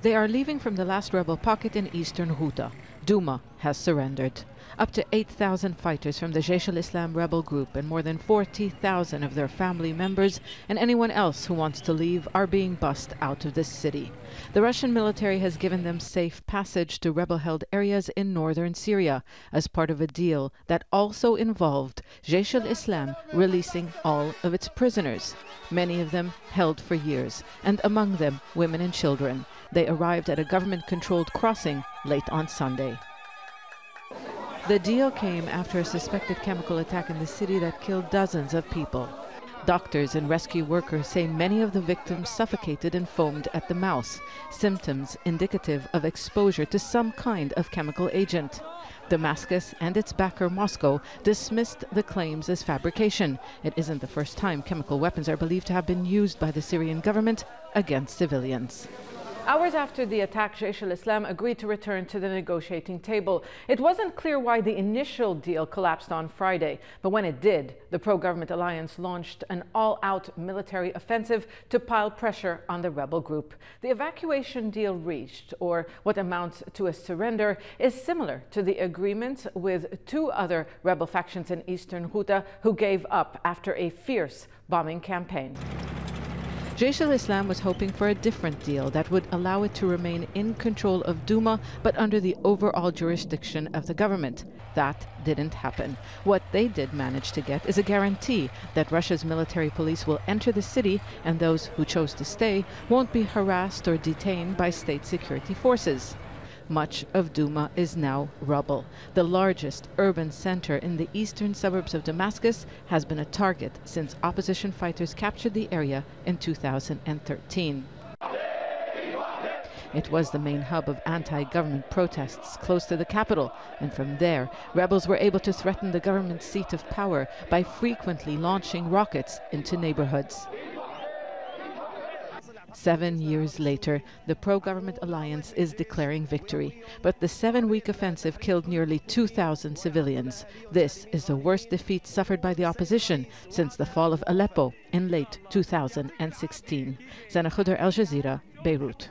They are leaving from the last rebel pocket in eastern Ghouta. Douma has surrendered. Up to 8,000 fighters from the Jaish al-Islam rebel group and more than 40,000 of their family members and anyone else who wants to leave are being bussed out of this city. The Russian military has given them safe passage to rebel-held areas in northern Syria as part of a deal that also involved Jaish al-Islam releasing all of its prisoners, many of them held for years, and among them women and children. They arrived at a government-controlled crossing late on Sunday. The deal came after a suspected chemical attack in the city that killed dozens of people. Doctors and rescue workers say many of the victims suffocated and foamed at the mouth, symptoms indicative of exposure to some kind of chemical agent. Damascus and its backer Moscow dismissed the claims as fabrication. It isn't the first time chemical weapons are believed to have been used by the Syrian government against civilians. Hours after the attack, Jaish al-Islam agreed to return to the negotiating table. It wasn't clear why the initial deal collapsed on Friday, but when it did, the pro-government alliance launched an all-out military offensive to pile pressure on the rebel group. The evacuation deal reached, or what amounts to a surrender, is similar to the agreement with two other rebel factions in eastern Ghouta who gave up after a fierce bombing campaign. Jaish al-Islam was hoping for a different deal that would allow it to remain in control of Douma, but under the overall jurisdiction of the government. That didn't happen. What they did manage to get is a guarantee that Russia's military police will enter the city and those who chose to stay won't be harassed or detained by state security forces. Much of Douma is now rubble. The largest urban center in the eastern suburbs of Damascus has been a target since opposition fighters captured the area in 2013. It was the main hub of anti-government protests close to the capital, and from there, rebels were able to threaten the government's seat of power by frequently launching rockets into neighborhoods. 7 years later, the pro-government alliance is declaring victory, but the 7-week offensive killed nearly 2,000 civilians. This is the worst defeat suffered by the opposition since the fall of Aleppo in late 2016. Zeina, Khodr, Al Jazeera, Beirut.